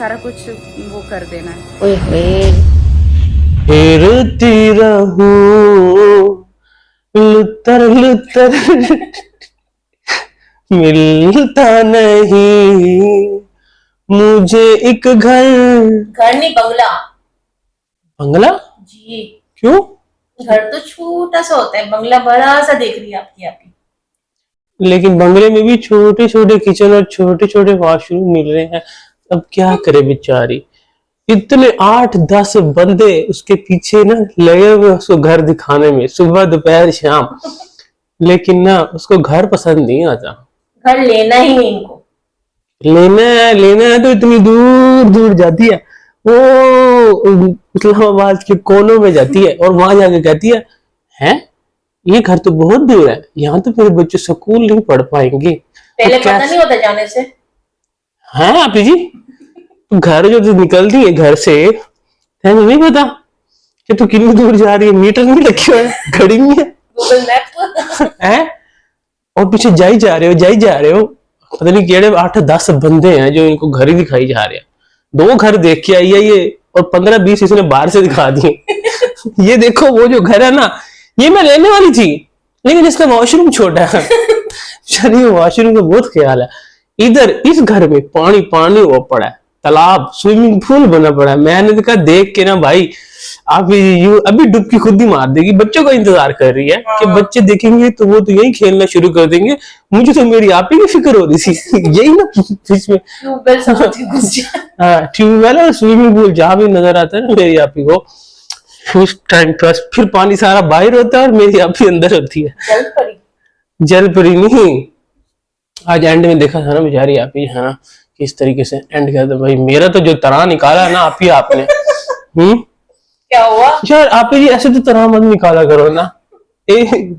सारा कुछ वो कर देना है। ओए होए, फिरती रहूं लुत्तर लुत्तर मिलता नहीं मुझे एक घर। घर नहीं बंगला। बंगला? जी, क्यों? घर तो छोटा सा होता है, बंगला बड़ा सा देख रही है आपकी आप ही। लेकिन बंगले में भी छोटे छोटे किचन और छोटे छोटे वॉशरूम मिल रहे हैं। अब क्या करे बेचारी, इतने 8-10 बंदे उसके पीछे ना लगे हुए उसको घर दिखाने में, सुबह दोपहर शाम, लेकिन ना उसको घर पसंद नहीं आता। घर लेना ही नहीं इनको। लेना है तो इतनी दूर दूर जाती है, वो इस्लामाबाद के कोनों में जाती है और वहां जाके कहती है ये घर तो बहुत दूर है, यहाँ तो मेरे बच्चे स्कूल नहीं पढ़ पाएंगे। पहले तो पता नहीं होता जाने से। है आप जी, तो घर जो तू निकलती है घर से, है नहीं पता कि तू कितनी दूर जा रही है? मीटर नहीं रखे हुए, घड़ी नहीं है, गूगल मैप है? और पीछे जाई जा रहे हो, पता नहीं केड़े 8-10 बंदे हैं जो इनको घर ही दिखाई जा रहे हैं। 2 घर देख के आई है ये, और 15-20 इसने बाहर से दिखा दिए। ये देखो वो जो घर है ना, ये मैं लेने वाली थी, लेकिन इसका वॉशरूम छोटा है। चलिए वॉशरूम का बहुत ख्याल है। इधर इस घर में पानी पानी हुआ पड़ा है, तालाब स्विमिंग पूल बना पड़ा है। मैंने तो कहा देख के ना भाई आप यू अभी डुबकी खुद ही मार देगी। बच्चों का इंतजार कर रही है कि बच्चे देखेंगे तो वो तो यही खेलना शुरू कर देंगे। मुझे तो मेरी आप ही की फिक्र हो रही थी। यही ना बीच में ट्यूबवेल समझ के घुस जाए। हाँ, ट्यूबवेल और स्विमिंग पूल जहां भी नजर आता है ना मेरी आप ही को, उस टाइम बस फिर पानी सारा बाहर होता है और मेरी आप ही अंदर होती है। जल परी नहीं। आज एंड में देखा था ना बेचारी आप ही, है ना, किस तरीके से एंड किया था। भाई मेरा तो जो तरह निकाला है ना आप ही आपने, क्या हुआ यार आप ही ऐसे तो तरह मत निकाला करो ना।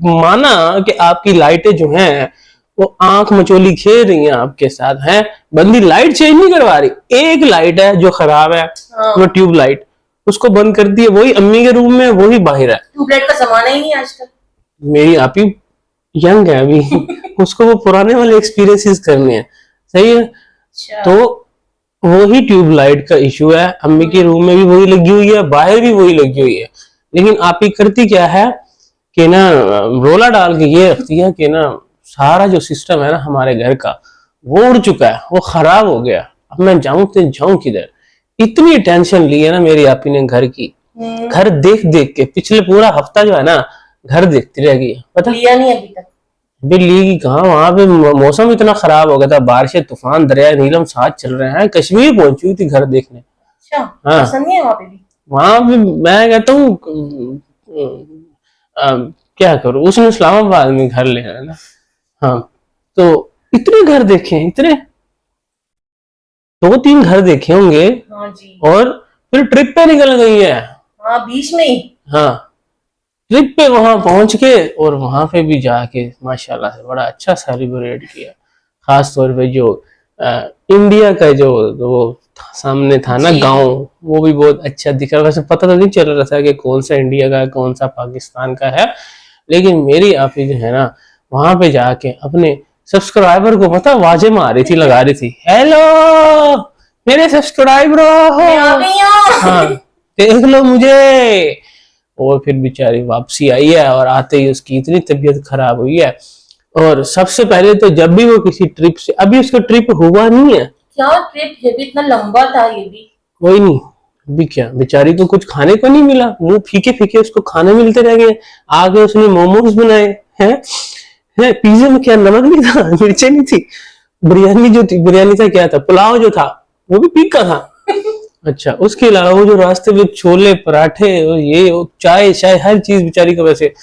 माना कि आपकी लाइटें जो हैं वो आंख मचोली खेल रही हैं आपके साथ, हैं, बंदी लाइट चेंज नहीं करवा रही। एक लाइट है जो खराब है, वो ट्यूब लाइट, उसको बंद कर दिए, वही अम्मी के रूम में, वही बाहर है। ट्यूबलाइट का जमाना ही नहीं आजकल। मेरी आप ही यंग है अभी, उसको वो पुराने वाले एक्सपीरियंसेस करने हैं, सही है। तो वही ट्यूबलाइट का इशू है, अम्मी के रूम में भी वही लगी हुई है, बाहर भी वही लगी हुई है। लेकिन आप ही करती क्या है कि ना रोला डाल के ये रखती है कि ना सारा जो सिस्टम है ना हमारे घर का वो उड़ चुका है, वो खराब हो गया, अब मैं जाऊं तो जाऊं किधर। इतनी टेंशन ली है ना मेरी आपी ने घर की, घर देख देख के पिछले पूरा हफ्ता जो है ना घर देखती रह गई। पता लिया नहीं अभी तक। बिल्ली कहाँ, वहां पे मौसम इतना खराब हो गया था, बारिशें तूफान दरिया नीलम साथ चल रहे हैं। कश्मीर पहुंची हुई थी घर देखने। अच्छा, हाँ, पसंद नहीं है वहां पे भी? वहां पे मैं कहता हूँ क्या करूं, उसने इस्लामाबाद में घर ले है ना। हाँ, तो इतने घर देखे हैं, इतने 2-3 घर देखे होंगे। हाँ जी। और फिर ट्रिप पे निकल गई है। हाँ, बीच में ही। हाँ, ट्रिप पे वहां पहुंच के और वहां पे भी जाके माशाल्लाह से बड़ा अच्छा सेलिब्रेट किया। खास तौर पे जो इंडिया का जो वो सामने था ना गांव, वो भी बहुत अच्छा दिख रहा। वैसे पता तो नहीं चल रहा था कि कौन सा इंडिया का है कौन सा पाकिस्तान का है, लेकिन मेरी आप जो है ना वहां पे जाके अपने सब्सक्राइबर को पता आवाजें मार रही थी, लगा रही थी, हेलो मेरे सब्सक्राइबर, हाँ देख लो मुझे। और फिर बेचारी वापसी आई है और आते ही उसकी इतनी तबीयत खराब हुई है। और सबसे पहले तो जब भी वो किसी ट्रिप से, अभी उसका ट्रिप हुआ नहीं है। क्या ट्रिप, ये भी इतना लंबा था। ये भी कोई नहीं, अभी क्या बेचारी को कुछ खाने को नहीं मिला, मुंह फीके फीके उसको खाने मिलते रह गए। आगे उसने मोमोज बनाए हैं, पिज्जे में क्या नमक नहीं था, मिर्चें नहीं थी, बिरयानी जो थी, बिरयानी था क्या था, पुलाव जो था वो भी फीका था। अच्छा, उसके अलावा वो जो रास्ते में छोले पराठे और ये चाय शाय हर चीज बेचारी का, वैसे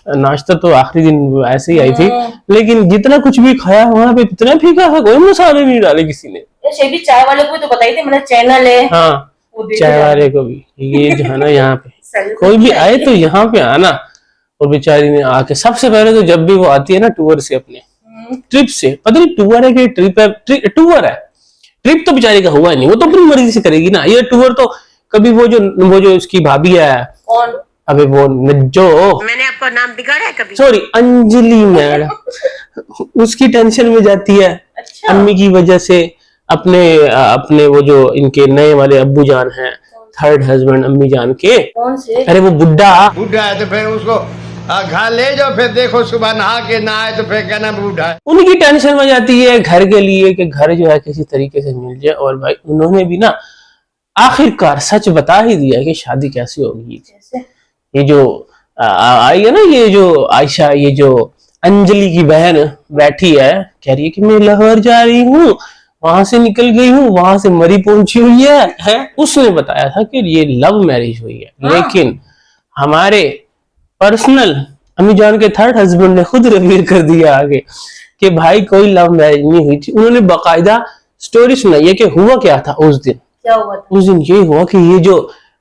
नाश्ता तो आखिरी दिन ऐसे ही आई थी, लेकिन जितना कुछ भी खाया वहां पे इतना फीका था, कोई मसाले नहीं डाले किसी ने। भी चाय वाले को भी तो बताई थी, मेरा चैनल है। हाँ, चाय वाले को भी ये जो है ना यहाँ पे कोई भी आए तो यहाँ पे आना। और बेचारी ने आके सबसे पहले तो जब भी वो आती है ना टूर से, अपने ट्रिप से, पता नहीं टूर है कि ट्रिप है, टूर है, ट्रिप तो बेचारी का हुआ नहीं, वो तो अपनी मर्जी से करेगी ना। ये टूर तो कभी वो जो उसकी भाभी है, कौन, अबे वो जो मैंने आपका नाम बिगाड़ा है कभी? सॉरी, अंजलि मैडम, उसकी टेंशन में जाती है। अच्छा। अम्मी की वजह से अपने अपने वो जो इनके नए वाले अब्बू जान हैं, थर्ड हस्बैंड अम्मी जान के। कौन से? अरे वो बुड्ढा है तो फिर उसको घर ले जाओ, फिर देखो सुबह नहा के ना आए तो फिर कहना बूढ़ा है। उनकी टेंशन हो जाती है घर के लिए कि घर जो है किसी तरीके से मिल जाए। और भाई उन्होंने भी ना आखिरकार सच बता ही दिया कि शादी कैसे होगी। जैसे ये जो आई है ना, ये जो आयशा, ये जो अंजलि की बहन बैठी है, कह रही है कि मैं लाहौर जा रही हूँ, वहां से निकल गई हूँ, वहां से मरी पहुंची हुई है? उसने बताया था कि ये लव मैरिज हुई है। लेकिन हमारे पर्सनल अम्मी जान के थर्ड हस्बैंड ने खुद रिवील कर दिया आगे कि भाई कोई लव मैरिज नहीं हुई थी। उन्होंने बाकायदा स्टोरी सुनाई है कि हुआ क्या था उस दिन। क्या हुआ था? उस दिन ये हुआ कि ये जो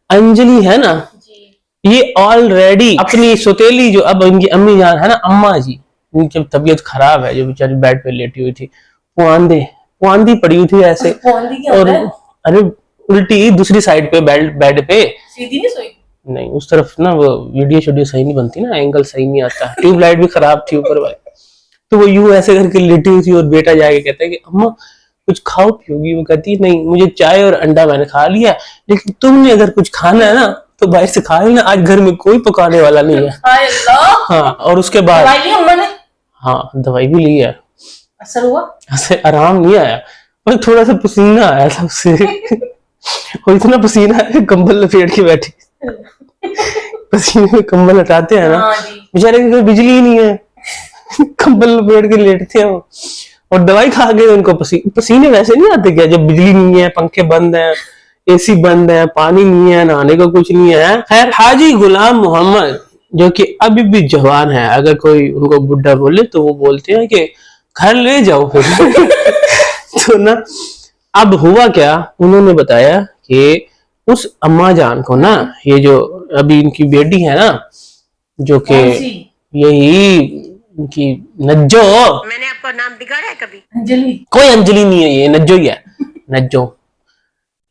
अंजलि है ना, जी। ये ऑलरेडी अपनी सौतेली जो अब इनकी अम्मी जान है ना, अम्मा जी, इनकी तबीयत खराब है, जो बेचारी बेड पे लेटी हुई थी, पुआंदी पड़ी हुई थी ऐसे। पुआंदी क्या और होता है? अरे उल्टी दूसरी साइड पे बेड पे, सीधी नहीं सोई? नहीं उस तरफ ना वो वीडियो सही नहीं बनती ना, एंगल सही नहीं आता, ट्यूबलाइट भी खराब थी ऊपर वाली। तो वो यूं ऐसे करके लेटी हुई थी और बेटा जाके कहता है कि अम्मा कुछ खाओ पियोगी? वो कहती है नहीं, मुझे चाय और अंडा मैंने खा लिया, लेकिन तुमने अगर कुछ खाना है ना तो बाहर से खा लेना, आज घर में कोई पकाने वाला नहीं है। हाय अल्लाह। हाँ, और उसके बाद दवाई ली अम्मा ने? हाँ दवाई भी ली है, असर हुआ? ऐसे आराम नहीं आया, पर थोड़ा सा पसीना आया था उससे। और इतना पसीना है कंबल लपेट के बैठी, पसीने में कंबल हटाते हैं ना, हाँ जी। बेचारे के घर बिजली ही नहीं है, कंबल लपेट के लेटते हैं वो। और दवाई खा के उनको पसीने वैसे नहीं आते क्या जब बिजली नहीं है, पंखे बंद हैं, एसी बंद है, पानी नहीं है, नहाने का कुछ नहीं है। खैर हाजी गुलाम मोहम्मद जो कि अभी भी जवान है, अगर कोई उनको बुढ़ा बोले तो वो बोलते हैं कि घर ले जाओ फिर। तो ना अब हुआ क्या, उन्होंने बताया कि उस अम्मा जान को ना, ये जो अभी इनकी बेटी है ना, जो कि यही इनकी नज्जो, मैंने आपका नाम बिगाड़ा है कभी? अंजलि? कोई अंजलि नहीं है, ये नज्जो ही है, नज्जो,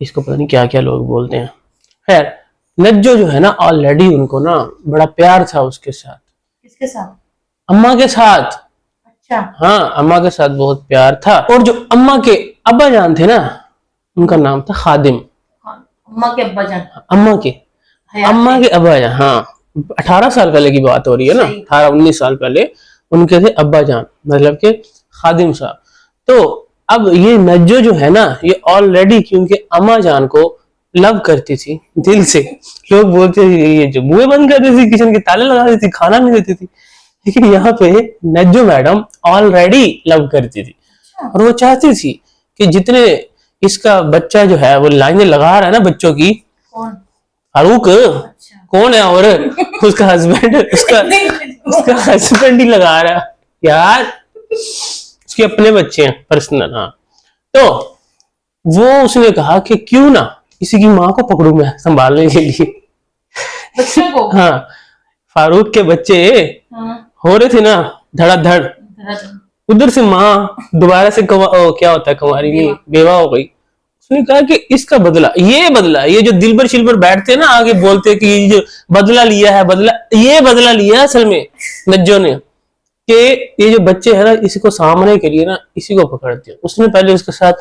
इसको पता नहीं क्या क्या लोग बोलते हैं। खैर नज्जो जो है ना, ऑलरेडी उनको ना बड़ा प्यार था उसके साथ। किसके साथ? अम्मा के साथ। अच्छा। हाँ अम्मा के साथ बहुत प्यार था। और जो अम्मा के अब्बा जान थे ना, उनका नाम था खादिम। हाँ, अम्मा के अब्बा जान? अम्मा के अब्बा जान, हाँ 18 साल पहले की बात हो रही है ना, 18-19 साल पहले उनके थे अब्बा जान, मतलब के खादिम साहब। तो अब ये नज्जो जो है ना, ये ऑलरेडी क्योंकि अम्मा जान को लव करती थी दिल से, लोग बोलते थे ये जो बुए बंद कर देती थी, किचन के ताले लगा देती थी, खाना नहीं देती थी, लेकिन यहाँ पे नज्जो मैडम ऑलरेडी लव करती थी। और वो चाहती थी कि जितने इसका बच्चा जो है वो लाइनें लगा रहा है ना बच्चों की। कौन? फारूक। अच्छा। कौन है? और उसका हस्बैंड, उसका हस्बैंड ही लगा रहा है यार, उसके अपने बच्चे हैं पर्सनल। हाँ तो वो उसने कहा कि क्यों ना किसी की माँ को पकड़ू मैं संभालने के लिए बच्चों को? हाँ फारूक के बच्चे हो रहे थे ना धड़ाधड़, उधर से माँ दोबारा से क्या होता है कुंवारी नहीं, बेवा हो गई। उसने कहा कि इसका बदला, ये जो दिलबर शिलबर बैठते हैं ना आगे बोलते हैं कि ये जो बदला लिया है, ये बदला लिया असल में नज्जो ने, कि ये जो बच्चे हैं ना इसको सामने के लिए ना इसी को पकड़ दिया। उसने पहले उसके साथ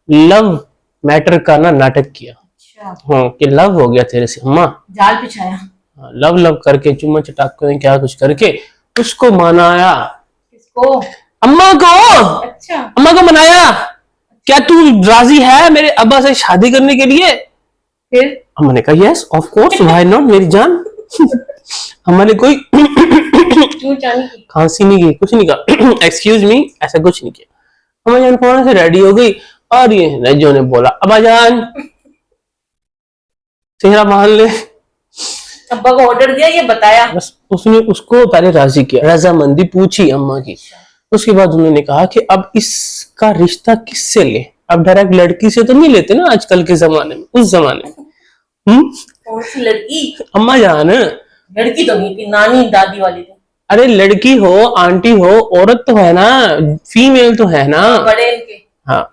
लव मैटर का ना नाटक किया। हाँ कि लव हो गया तेरे से अम्मा, जाल बिछाया। लव करके चुम्मा चटाक क्या कुछ करके उसको मनाया। किसको? अम्मा को। अच्छा। अम्मा को मनाया, क्या तू राजी है मेरे अब्बा से शादी करने के लिए? फिर अम्मा ने कहा yes of course, why not मेरी जान। अम्मा ने कोई खांसी नहीं की, कुछ नहीं कहा, एक्सक्यूज मी, ऐसा कुछ नहीं किया। अम्मा जान फौरन से रेडी हो गई और ये नज्जो ने बोला अब्बा जान चेहरा मान ले। अब्बा को ऑर्डर दिया, ये बताया? बस उसने उसको पहले राजी किया, रजामंदी पूछी अम्मा की। उसके बाद उन्होंने कहा कि अब इसका रिश्ता किससे ले, अब डायरेक्ट लड़की से तो नहीं लेते ना आजकल के जमाने में, उस जमाने में। कौन सी लड़की? अम्मा जान लड़की तो नहीं थी, नानी दादी वाली थी। अरे लड़की हो आंटी हो, औरत तो है ना, फीमेल तो है ना, बड़े इनके। हाँ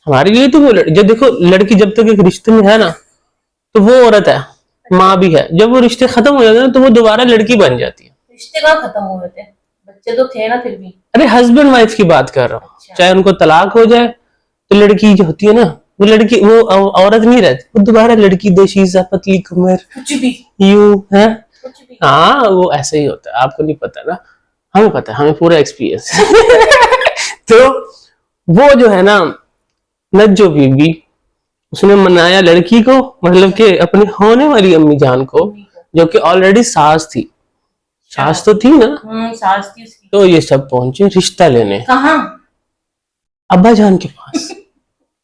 हमारे लिए तो वो जब देखो लड़की जब तक एक रिश्ते में है ना तो वो औरत है, माँ भी है। जब वो रिश्ते खत्म हो जाते हैं तो वो दोबारा लड़की बन जाती है। रिश्ते कहाँ खत्म हुए थे, बच्चे तो थे ना फिर भी। अरे हस्बैंड वाइफ की बात कर रहा हूँ, चाहे उनको तलाक हो जाए तो लड़की जो होती है ना, वो लड़की, वो औरत नहीं रहती, वो दोबारा लड़की देशीजा पतली कमर कुछ भी यूं है। कुछ भी। हाँ वो ऐसे ही होता है, आपको नहीं पता ना, हमें पता है, हमें पूरा एक्सपीरियंस तो वो जो है ना नज्जो बीबी, उसने मनाया लड़की को, मतलब कि अपनी होने वाली अम्मी जान को, जो कि ऑलरेडी सास थी, सास तो थी ना, सास थी उसकी। तो ये सब पहुंचे रिश्ता लेने कहाँ? अब्बा जान के पास।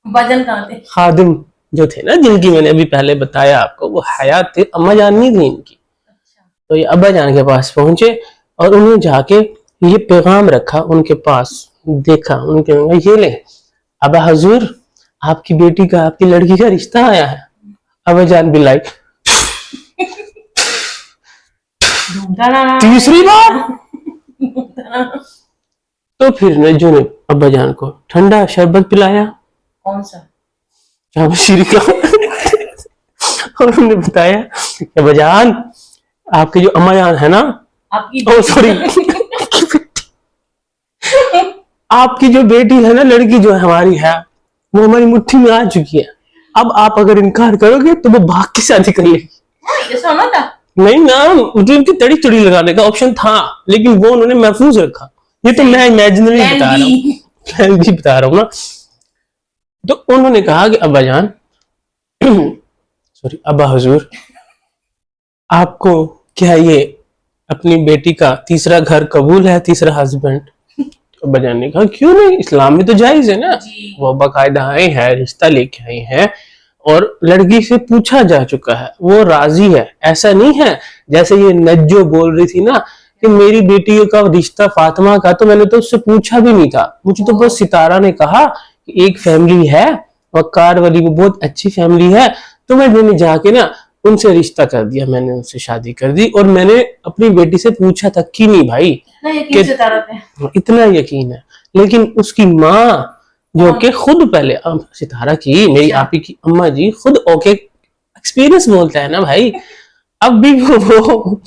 वजन कहाँ थे? खादिम जो थे ना, जिनकी मैंने अभी पहले बताया आपको, वो हयात थे, अम्मा जान नहीं थी इनकी। तो ये अब्बा जान के पास पहुंचे और उन्हें जाके ये पैगाम रखा उनके पास, देखा उनके, ये ले अब्बा हजूर, आपकी बेटी का, आपकी लड़की का रिश्ता आया है। अब्बा जान भी लाइक तीसरी बार। तो फिर नज्जो ने अब्बा जान को ठंडा शरबत पिलाया, कौन सा? जामशीरी का और उन्होंने बताया कि अब्बा जान, आपकी जो अम्मा जान है ना, आपकी ओ सॉरी आपकी जो बेटी है ना, लड़की जो है हमारी है, वो हमारी मुट्ठी में आ चुकी है। अब आप अगर इनकार करोगे तो वो भाग के शादी कर लेगी। ऐसा होना था? नहीं ना, मतलब उनकी तड़ी तड़ी लगाने का ऑप्शन था, लेकिन वो उन्होंने महफूज रखा। ये तो मैं इमेजिनरी बता रहा हूँ, प्लान भी बता रहा हूँ ना। तो उन्होंने कहा कि अब्बा जान सॉरी अब्बा हुजूर, आपको क्या ये अपनी बेटी का तीसरा घर कबूल है, तीसरा हस्बैंड? तो अब्बा जान ने कहा क्यों नहीं, इस्लाम में तो जायज है ना। वो बाकायदा आए हैं, रिश्ता लेके आए हैं और लड़की से पूछा जा चुका है, वो राजी है। ऐसा नहीं है जैसे ये नज्जो बोल रही थी ना कि मेरी बेटी का रिश्ता फातिमा का, तो मैंने तो उससे पूछा भी नहीं था, मुझे तो बस सितारा ने कहा कि एक फैमिली है वकार वाली, वो बहुत अच्छी फैमिली है, तो मैंने जाके ना उनसे रिश्ता कर दिया, मैंने उनसे शादी कर दी। और मैंने अपनी बेटी से पूछा तक कि नहीं भाई, इतना यकीन है। लेकिन उसकी माँ जो कि खुद पहले सितारा की, मेरी आपी की अम्मा जी खुद ओके एक्सपीरियंस बोलता है ना भाई, अब भी वो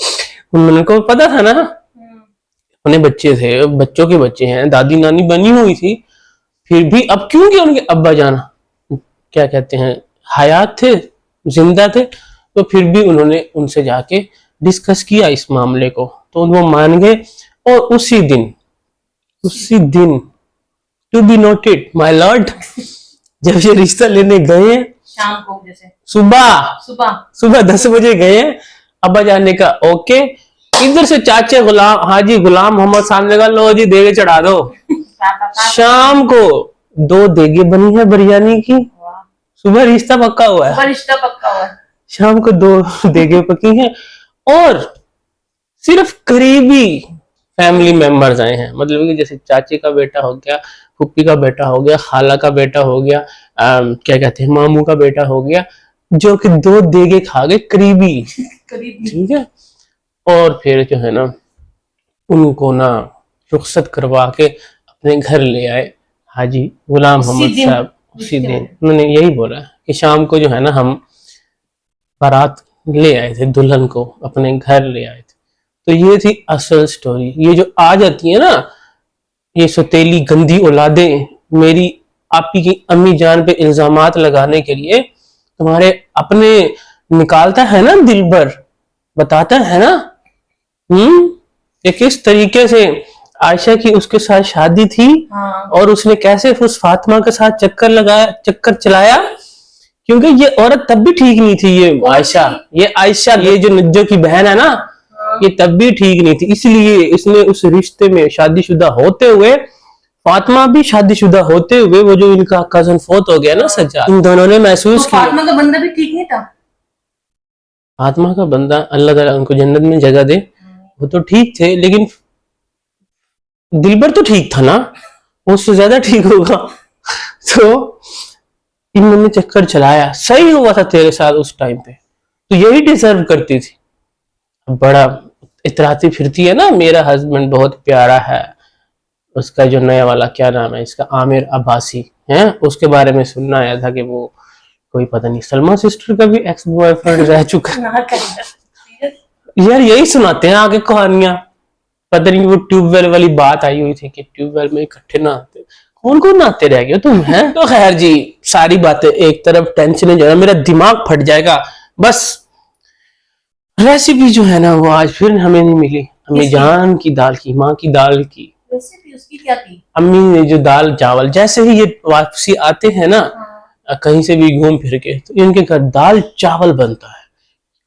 उनको पता था ना, अपने बच्चे थे, बच्चों के बच्चे हैं, दादी नानी बनी हुई थी, फिर भी अब क्योंकि उनके अब्बा जाना क्या कहते हैं हयात थे, जिंदा थे, तो फिर भी उन्होंने उनसे जाके डिस्कस किया इस मामले को, तो वो मान गए। और उसी दिन to be noted my lord, जब ये रिश्ता लेने गए शाम को, जैसे सुबह 10 बजे गए, अब्बा जाने का ओके, इधर से चाचे गुलाम हाजी गुलाम मोहम्मद सामने का, लो जी देगे चढ़ा दो। शाम को 2 देगे बनी है बिरयानी की, सुबह रिश्ता पक्का हुआ है, शाम को 2 देगे पकी हैं, और सिर्फ करीबी फैमिली मेंबर्स आए हैं, मतलब कि जैसे चाचे का बेटा हो गया, फुप्पी का बेटा हो गया, खाला का बेटा हो गया, क्या कहते हैं मामू का बेटा हो गया, जो कि 2 देगे खा गए करीबी, ठीक है। और फिर जो है ना उनको ना रुखसत करवा के अपने घर ले आए हाजी गुलाम मोहम्मद साहब। उसी दिन उन्होंने यही बोला कि शाम को जो है ना हम बारात ले आए थे, दुल्हन को अपने घर ले आए थे। तो ये थी असल स्टोरी। ये जो आ जाती है ना ये सौतेली गंदी औलादें मेरी आपी की अम्मी जान पे इल्जामात लगाने के लिए, तुम्हारे अपने निकालता है ना दिल भर, बताता है ना ये किस तरीके से आयशा की उसके साथ शादी थी, और उसने कैसे उस फातिमा के साथ चक्कर चलाया, क्योंकि ये औरत तब भी ठीक नहीं थी, ये आयशा ये जो नज्जो की बहन है ना, ये तब भी ठीक नहीं थी, इसलिए इसने उस रिश्ते में शादीशुदा होते हुए, फातिमा भी शादीशुदा होते हुए, वो जो इनका कजन फोत हो गया ना सज्जाद, इन दोनों ने महसूस किया फातिमा का बंदा भी ठीक नहीं था। फातिमा का बंदा अल्लाह ताला उनको जन्नत में जगह दे, वो तो ठीक थे, लेकिन दिलबर तो ठीक था ना, उससे ज्यादा ठीक होगा। तो इन्होंने चक्कर चलाया, सही हुआ था तेरे साथ उस टाइम पे, तो यही डिजर्व करती थी। बड़ा इतराती फिरती है ना, मेरा हस्बैंड बहुत प्यारा है, उसका जो नया वाला क्या नाम है इसका, आमिर अब्बासी है, उसके बारे में सुनना आया था कि वो कोई पता नहीं सलमा सिस्टर का भी एक्स बॉयफ्रेंड रह चुका है। यार यही सुनाते हैं आगे कहानियां, पता नहीं वो ट्यूबवेल वाली बात आई हुई थी कि ट्यूबवेल में इकट्ठे ना आते, कौन कौन नहाते रह गए तुम हैं? तो खैर जी, सारी बातें एक तरफ, टेंशन जो है मेरा दिमाग फट जाएगा। बस रेसिपी जो है ना वो आज फिर हमें नहीं मिली। अम्मी जान की दाल की, माँ की दाल की रेसिपी उसकी क्या थी? अम्मी ने जो दाल चावल, जैसे ही ये वापसी आते हैं ना कहीं से भी घूम फिर के, तो इनके घर दाल चावल बनता है।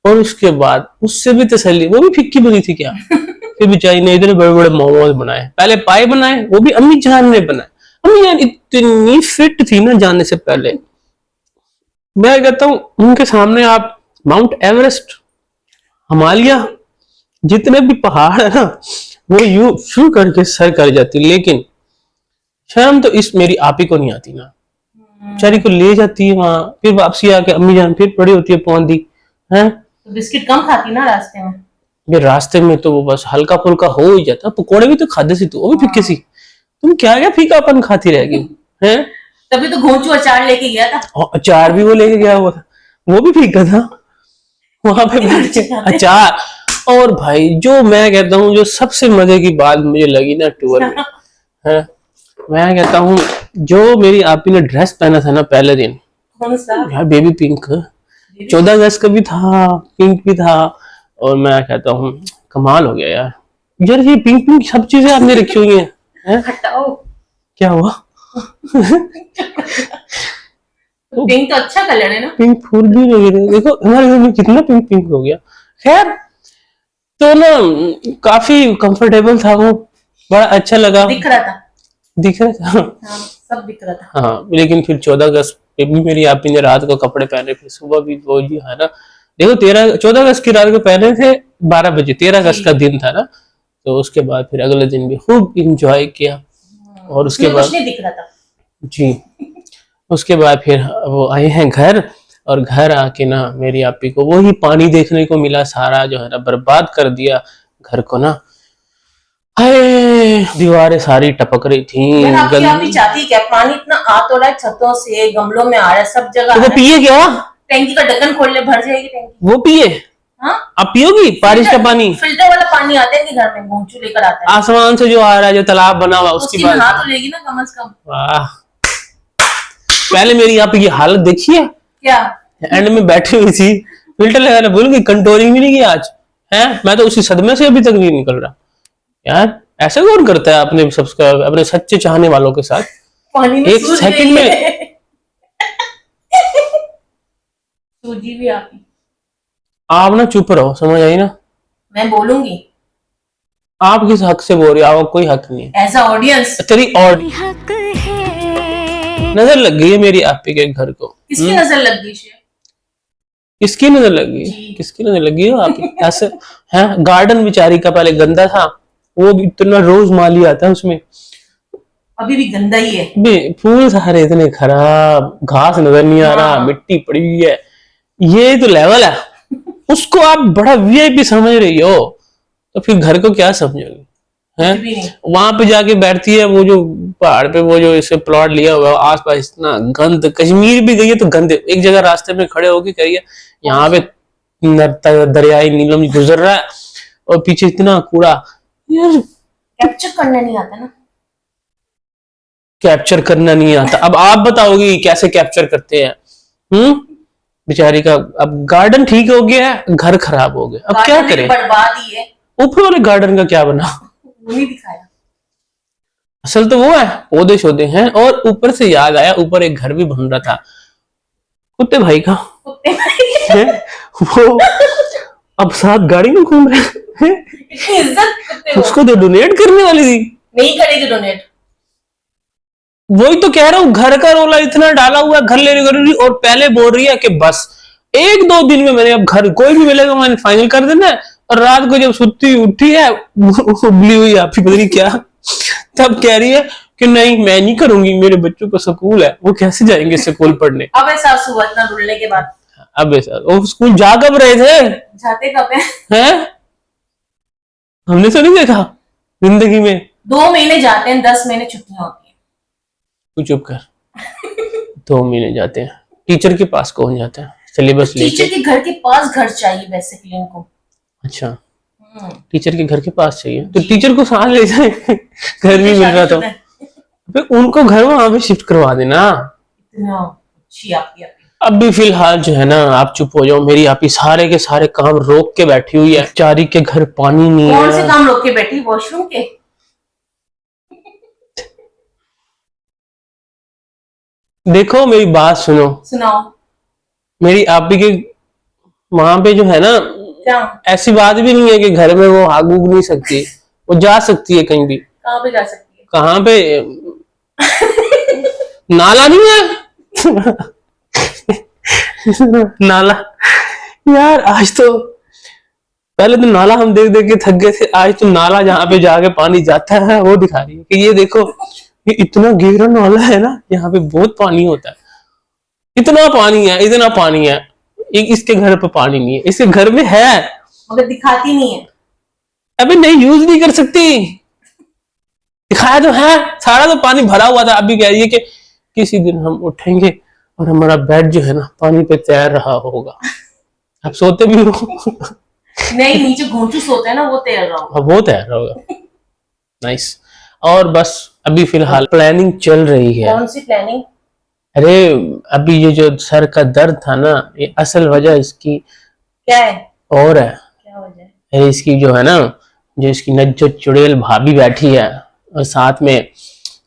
और उसके बाद उससे भी तसल्ली, वो भी फिक्की बनी थी क्या? फिर बेचारी ने इतने बड़े बड़े मोमोज बनाए, पहले पाए बनाए, वो भी अम्मी जान ने बनाए। अम्मी जान इतनी फिट थी ना जाने से पहले, मैं कहता हूँ उनके सामने आप माउंट एवरेस्ट, हिमालय, जितने भी पहाड़ है ना वो यूं शू करके सर कर जाती। लेकिन शर्म तो इस मेरी आप ही को नहीं आती ना, बेचारी को ले जाती है वहां, फिर वापसी आके अम्मी जान फिर पड़ी होती है पौंधी है। तो बिस्किट कम खाती ना रास्ते में? ये रास्ते में तो वो बस हल्का फुल्का हो ही जाता। पकोड़े भी तो खाते सी, तो वो भी फिक्के सी। तुम क्या क्या फीकापन खाती रह गई है? तभी तो घोंचू अचार लेके गया था। और अचार भी वो लेके गया हुआ था, वो भी फीका था वहां पे बैठ के अचार। और भाई जो मैं कहता हूँ, जो सबसे मजे की बात मुझे लगी ना टूर में है, मैं कहता हूँ जो मेरी आपी ने ड्रेस पहना था ना पहले दिन, कौन सा? यार बेबी पिंक, 14 अगस्त का भी था, पिंक भी था। और मैं कहता हूँ कमाल हो गया यार। यार ये पिंक पिंक सब चीजें आपने रखी हुई हैं। हटाओ, क्या हुआ? पिंक तो अच्छा कलर है ना। पिंक फूल भी लगे रहे, देखो हमारे घर में कितना पिंक पिंक हो गया। खैर तो ना काफी कंफर्टेबल था वो, बड़ा अच्छा लगा। दिख रहा था, दिख रहा था हाँ, सब दिख रहा था। हाँ। लेकिन फिर 14 अगस्त पे भी मेरी आपी ने रात को कपड़े पहने, फिर सुबह भी वो जी है ना। देखो 14 अगस्त की रात को पहने थे 12 बजे, 13 अगस्त का दिन था ना। तो उसके बाद फिर अगले दिन भी खूब इंजॉय किया। और उसके बाद कुछ नहीं दिख रहा था जी, उसके बाद फिर वो आए हैं घर, और घर आके ना मेरी आपी को वही पानी देखने को मिला, सारा जो है ना बर्बाद कर दिया घर को ना। हाय, दीवारें सारी टपक रही थी। यार आपकी आपी चाहती क्या? पानी इतना आ तो रहा है छतों से, गमलों में आ रहा है, सब जगह तो आ वो रहा है। पिए क्या? टैंकी का ढक्कन खोल ले, भर जाएगी टैंकी। वो पिए? हाँ, आप पियोगी बारिश का पानी? फिल्टर वाला पानी आता है कि घर में घोंचू लेकर आता है? आसमान से जो आ रहा है, जो तालाब बना हुआ, उसकी उसकी बात। नहा तो लेगी ना कम से कम। वाह, पहले मेरी आप ये हालत देखिए, क्या एंड में बैठी हुई थी, फिल्टर लगाना भूल गई, कंट्रोलिंग भी नहीं किया आज है। मैं तो उसी सदमे से अभी तक नहीं निकल रहा। यार ऐसा कौन करता है अपने सब्सक्राइब, अपने सच्चे चाहने वालों के साथ? पानी में एक सूज सेकंड गई में है। सूजी भी आपकी। आप ना चुप रहो, समझ आई ना? मैं बोलूंगी आप किस हक से बोल रही हो? आपको कोई हक नहीं है। As a audience. तेरी और नजर लग गई है मेरी आपी के घर को। किसकी नजर लग गई शेर? किसकी नजर लग गई? किसकी नजर लगी हो आप? ऐसे है। गार्डन बेचारी का पहले गंदा था, वो भी इतना रोज माली आता है उसमें, अभी भी गंदा ही है। फूल सारे इतने खराब, घास नजर नहीं आ रहा, मिट्टी पड़ी हुई है। ये तो लेवल है। उसको आप बड़ा वीआईपी समझ रही हो, तो फिर घर को क्या समझोगी? हैं? वहां पे जाके बैठती है, वो जो पहाड़ पे वो जो इसे प्लॉट लिया हुआ है, आसपास इतना गंद। कश्मीर भी गई है तो गंदे। एक जगह रास्ते में खड़े होके करिए, यहाँ पे दरियाई नीलम गुजर रहा है और पीछे इतना कूड़ा। यार कैप्चर करना नहीं आता ना। कैप्चर करना नहीं आता? अब आप बताओगी कैसे कैप्चर करते हैं? बेचारी का अब गार्डन ठीक हो गया है, घर खराब हो गया, अब क्या करें? बर्बादी है। ऊपर वाले गार्डन का क्या बना? वो नहीं दिखाया। असल तो वो है, पौधे शोधे हैं। और ऊपर से याद आया, ऊपर एक घर भी बन रहा था कुत्ते भाई का है? वो अब साथ गाड़ी में घूम रहे हैं। इतनी इज्जत कुत्ते उसको तो डोनेट करने वाली थी, नहीं करेगी डोनेट। वही तो कह रहा हूँ, घर का रोला इतना डाला हुआ घर लेने कर रही, और पहले बोल रही है कि बस 1-2 दिन में मैंने अब घर कोई भी मिलेगा मैंने फाइनल कर देना है। और रात को जब सुती उठी है उबली हुई आप ही पता नहीं क्या, तब कह रही है कि नहीं मैं नहीं करूंगी, मेरे बच्चों को स्कूल है, वो कैसे जाएंगे स्कूल पढ़ने? अब एहसास हुआ इतना रुलने के बाद। अब ऐसा वो स्कूल जा कब रहे थे? जाते कब है? हैं? हमने तो नहीं देखा जिंदगी में। 2 महीने जाते हैं, 10 महीने छुट्टियां होती है। तू चुप कर। 2 महीने जाते हैं। टीचर के पास कौन जाता है सिलेबस लेके? टीचर के घर के पास घर चाहिए बेसिकली इनको। अच्छा, टीचर के घर के पास चाहिए तो टीचर को साथ ले जाए। घर नहीं मिल रहा तो अबे उनको घर वहां पे शिफ्ट करवा देना। इतना अच्छी आपकी आपी। अभी फिलहाल जो है ना, आप चुप हो जाओ। मेरी आपी सारे के सारे काम रोक के बैठी हुई है। चारी के घर पानी नहीं कौन से है। काम रोक के बैठी? वॉशरूम के? देखो मेरी बात सुनो, सुनाओ। मेरी आपी के वहां पे जो है ना, क्या? ऐसी बात भी नहीं है कि घर में वो आग उग नहीं सकती, वो जा सकती है कहीं भी। कहाँ पे जा सकती है? कहाँ पे? नाला नहीं है? नाला यार, आज तो पहले तो नाला हम देख देख के थक गए थे, आज तो नाला जहाँ पे जाके पानी जाता है वो दिखा रही है कि ये देखो, ये इतना गहरा नाला है ना, यहाँ पे बहुत पानी होता है। इतना पानी है, इतना पानी है। इसके घर पे पानी नहीं है, इसके घर में है मगर दिखाती नहीं है। अभी नहीं, यूज नहीं कर सकती। दिखाया तो है, सारा तो पानी भरा हुआ था। अभी कह रही है कि किसी दिन हम उठेंगे और हमारा बेड जो है ना पानी पे तैर रहा होगा। आप सोते भी हो? नहीं, नीचे घोंचू सोते हैं ना, वो तैर रहा होगा। वो तैर रहा होगा। नाइस। और बस अभी फिलहाल प्लानिंग चल रही है। कौन सी प्लानिंग? अरे अभी ये जो सर का दर्द था ना, ये असल वजह इसकी क्या है? और है। क्या वजह है? अरे इसकी जो है ना, जो इसकी नज्जो चुड़ैल भाभी बैठी है और साथ में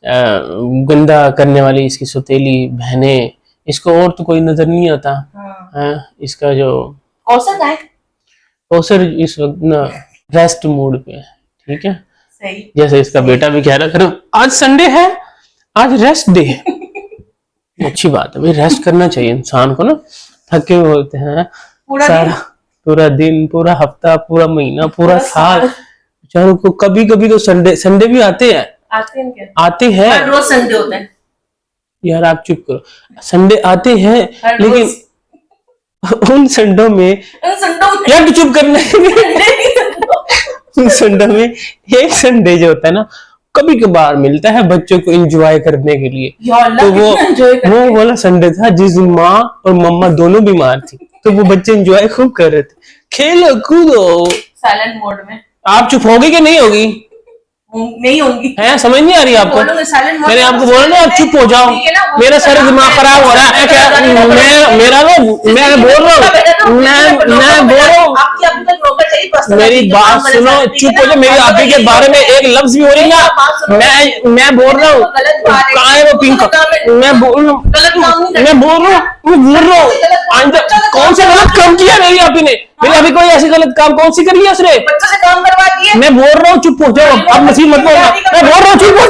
गंदा करने वाली इसकी सौतेली बहनें, इसको और तो कोई नजर नहीं आता। हाँ। इसका जो कौशल का है? कौसर इस वक्त ना रेस्ट मूड पे है। ठीक है, सही। जैसे इसका बेटा भी कह रहा करो आज संडे है, आज रेस्ट डे है। अच्छी बात है भाई, रेस्ट करना चाहिए इंसान को ना। थके हुए होते हैं सारा पूरा दिन, पूरा हफ्ता, पूरा महीना, पूरा साल। बेचारों को कभी कभी तो संडे भी आते हैं। आते हैं क्या? आते हैं। हर रोज संडे होता है। यार आप चुप करो, संडे आते हैं हर लेकिन रोज। उन संडों में संडे यार तू चुप करना। उन संडों में एक संडे जो होता है ना, कभी कभार मिलता है बच्चों को एंजॉय करने के लिए। तो वो वाला संडे था जिस दिन माँ और मम्मा दोनों बीमार थी, तो वो बच्चे एंजॉय खूब कर रहे थे, खेलो कूदो। साइलेंट मोड में। आप चुप होगी कि नहीं होगी? नहीं होंगी। है, समझ नहीं आ रही आपको? मैंने आपको बोला ना आप चुप हो जाओ। मेरा सारा दिमाग खराब हो रहा है क्या? मैं बोल रहा हूँ, मैं बोल रहा हूँ, मेरी बात सुनो, चुप हो जाओ। मेरी आपी के बारे में एक लफ्ज भी हो रही ना, मैं बोल रहा हूँ। कहाँ है वो पिंक? मैं बोल रहा हूँ कौन सा गलत काम किया मेरी आपी ने? मेरी आपी कोई ऐसी गलत काम कौन सी करी है उसने? बच्चों से काम करवा दिए। मैं बोल रहा हूँ चुप हो जाओ, अब नसीब मत बोलना। मैं बोल रहा हूँ चुप हो